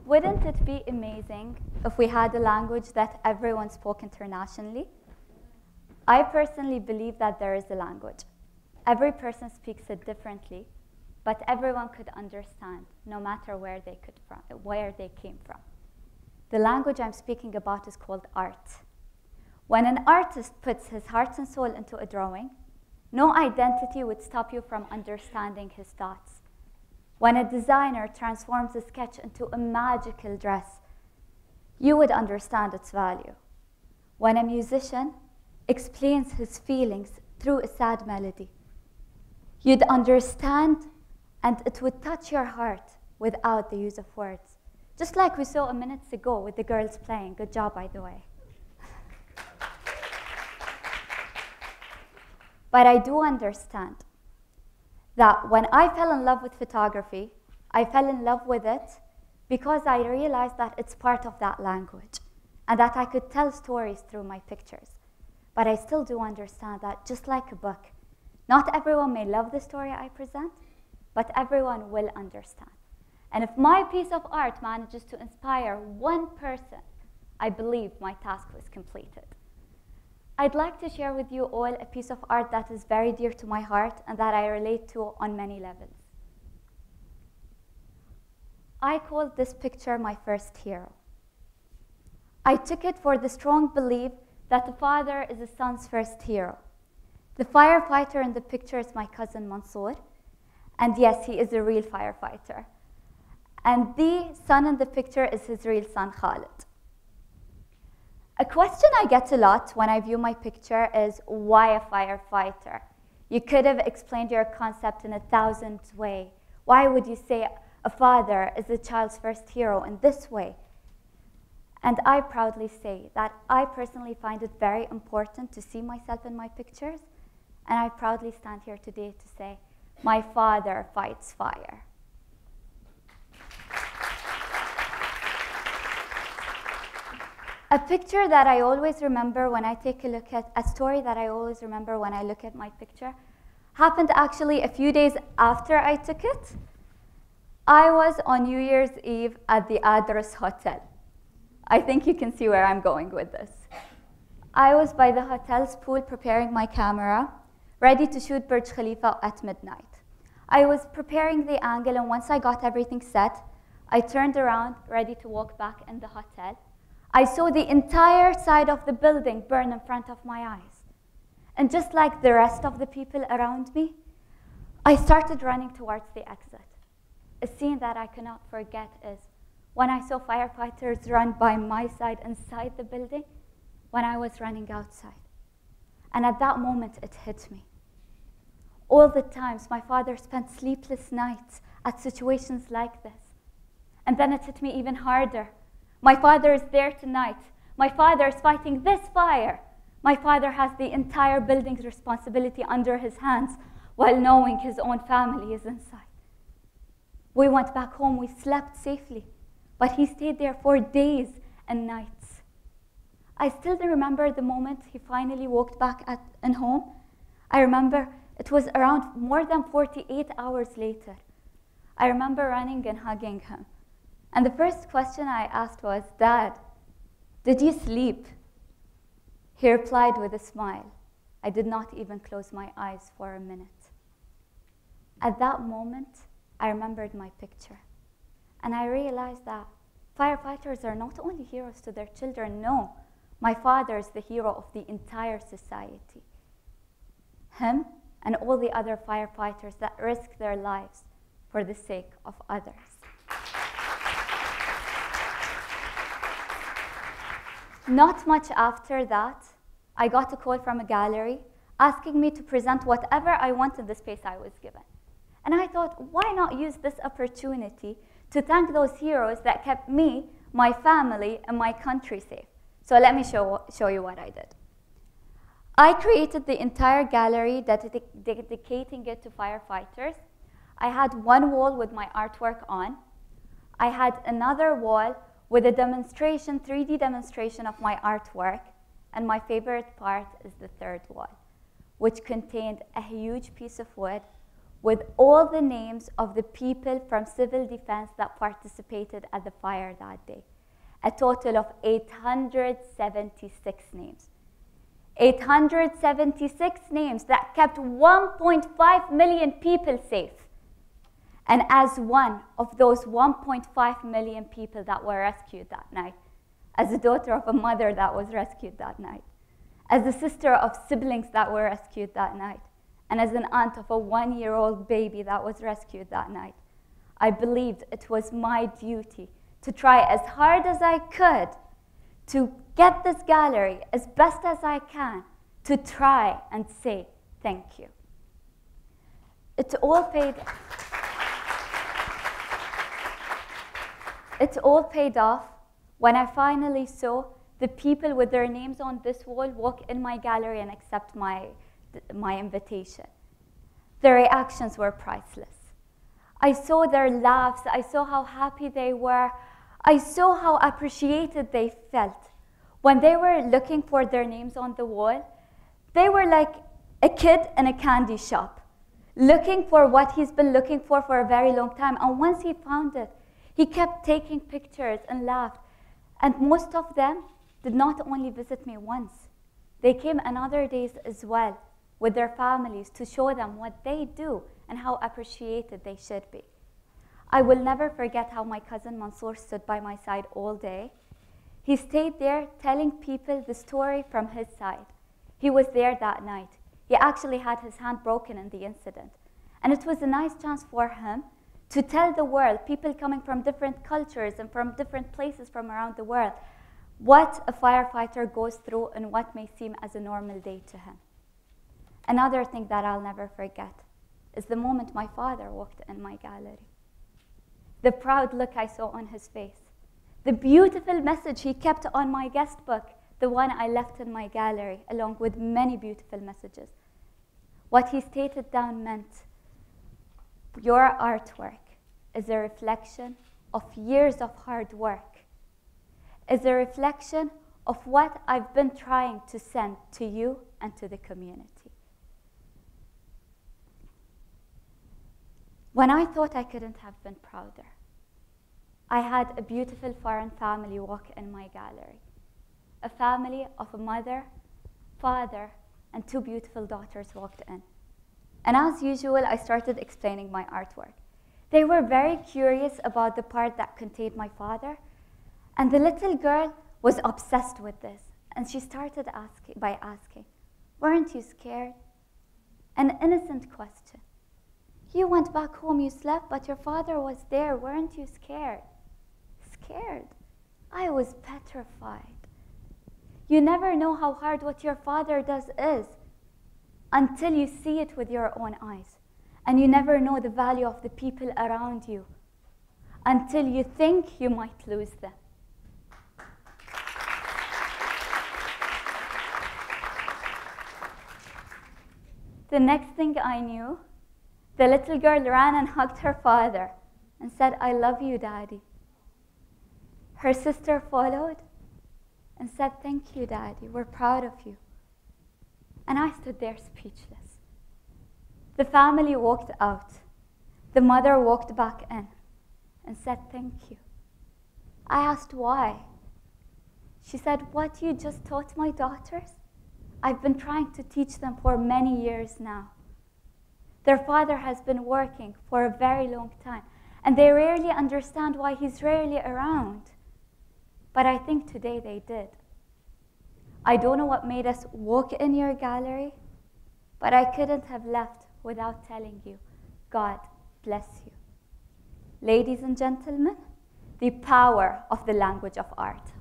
Wouldn't it be amazing if we had a language that everyone spoke internationally? I personally believe that there is a language. Every person speaks it differently, but everyone could understand, no matter where they came from. The language I'm speaking about is called art. When an artist puts his heart and soul into a drawing, no identity would stop you from understanding his thoughts. When a designer transforms a sketch into a magical dress, you would understand its value. When a musician explains his feelings through a sad melody, you'd understand, and it would touch your heart without the use of words. Just like we saw a minute ago with the girls playing. Good job, by the way. But I do understand that when I fell in love with photography, I fell in love with it because I realized that it's part of that language and that I could tell stories through my pictures. But I still do understand that, just like a book, not everyone may love the story I present, but everyone will understand. And if my piece of art manages to inspire one person, I believe my task was completed. I'd like to share with you all a piece of art that is very dear to my heart and that I relate to on many levels. I called this picture my first hero. I took it for the strong belief that the father is a son's first hero. The firefighter in the picture is my cousin Mansour, and yes, he is a real firefighter. And the son in the picture is his real son, Khalid. A question I get a lot when I view my picture is, why a firefighter? You could have explained your concept in 1,000 ways. Why would you say a father is a child's first hero in this way? And I proudly say that I personally find it very important to see myself in my pictures, and I proudly stand here today to say, my father fights fire. A picture that I always remember when I take a look at, a story that I always remember when I look at my picture, happened actually a few days after I took it. I was on New Year's Eve at the Adras Hotel. I think you can see where I'm going with this. I was by the hotel's pool preparing my camera, ready to shoot Burj Khalifa at midnight. I was preparing the angle, and once I got everything set, I turned around, ready to walk back in the hotel. I saw the entire side of the building burn in front of my eyes. And just like the rest of the people around me, I started running towards the exit. A scene that I cannot forget is when I saw firefighters run by my side inside the building when I was running outside. And at that moment, it hit me. All the times my father spent sleepless nights at situations like this. And then it hit me even harder. My father is there tonight. My father is fighting this fire. My father has the entire building's responsibility under his hands while knowing his own family is inside. We went back home, we slept safely, but he stayed there for days and nights. I still remember the moment he finally walked back in home. I remember it was around more than 48 hours later. I remember running and hugging him. And the first question I asked was, "Dad, did you sleep?" He replied with a smile. I did not even close my eyes for a minute. At that moment, I remembered my picture. And I realized that firefighters are not only heroes to their children. No, my father is the hero of the entire society. Him and all the other firefighters that risk their lives for the sake of others. Not much after that, I got a call from a gallery asking me to present whatever I wanted in the space I was given. And I thought, why not use this opportunity to thank those heroes that kept me, my family, and my country safe? So let me show you what I did. I created the entire gallery dedicating it to firefighters. I had one wall with my artwork on. I had another wall with a demonstration, 3D demonstration of my artwork. And my favorite part is the third wall, which contained a huge piece of wood with all the names of the people from civil defense that participated at the fire that day. A total of 876 names. 876 names that kept 1.5 million people safe. And as one of those 1.5 million people that were rescued that night, as a daughter of a mother that was rescued that night, as a sister of siblings that were rescued that night, and as an aunt of a 1-year-old baby that was rescued that night, I believed it was my duty to try as hard as I could to get this gallery as best as I can, to try and say thank you. It all paid off when I finally saw the people with their names on this wall walk in my gallery and accept my invitation. Their reactions were priceless. I saw their laughs, I saw how happy they were, I saw how appreciated they felt. When they were looking for their names on the wall, they were like a kid in a candy shop, looking for what he's been looking for a very long time. And once he found it, he kept taking pictures and laughed. And most of them did not only visit me once, they came another days as well with their families to show them what they do and how appreciated they should be. I will never forget how my cousin Mansour stood by my side all day. He stayed there telling people the story from his side. He was there that night. He actually had his hand broken in the incident. And it was a nice chance for him to tell the world, people coming from different cultures and from different places from around the world, what a firefighter goes through and what may seem as a normal day to him. Another thing that I'll never forget is the moment my father walked in my gallery. The proud look I saw on his face. The beautiful message he kept on my guest book, the one I left in my gallery, along with many beautiful messages. What he stated down meant, your artwork is a reflection of years of hard work, is a reflection of what I've been trying to send to you and to the community. When I thought I couldn't have been prouder, I had a beautiful foreign family walk in my gallery. A family of a mother, father, and 2 beautiful daughters walked in. And as usual, I started explaining my artwork. They were very curious about the part that contained my father, and the little girl was obsessed with this. And she started by asking, weren't you scared? An innocent question. You went back home, you slept, but your father was there. Weren't you scared? Scared? I was petrified. You never know how hard what your father does is until you see it with your own eyes. And you never know the value of the people around you until you think you might lose them. The next thing I knew, the little girl ran and hugged her father and said, I love you, Daddy. Her sister followed and said, thank you, Daddy. We're proud of you. And I stood there speechless. The family walked out. The mother walked back in and said, thank you. I asked why. She said, what you just taught my daughters, I've been trying to teach them for many years now. Their father has been working for a very long time, and they rarely understand why he's rarely around. But I think today they did. I don't know what made us walk in your gallery, but I couldn't have left without telling you, God bless you. Ladies and gentlemen, the power of the language of art.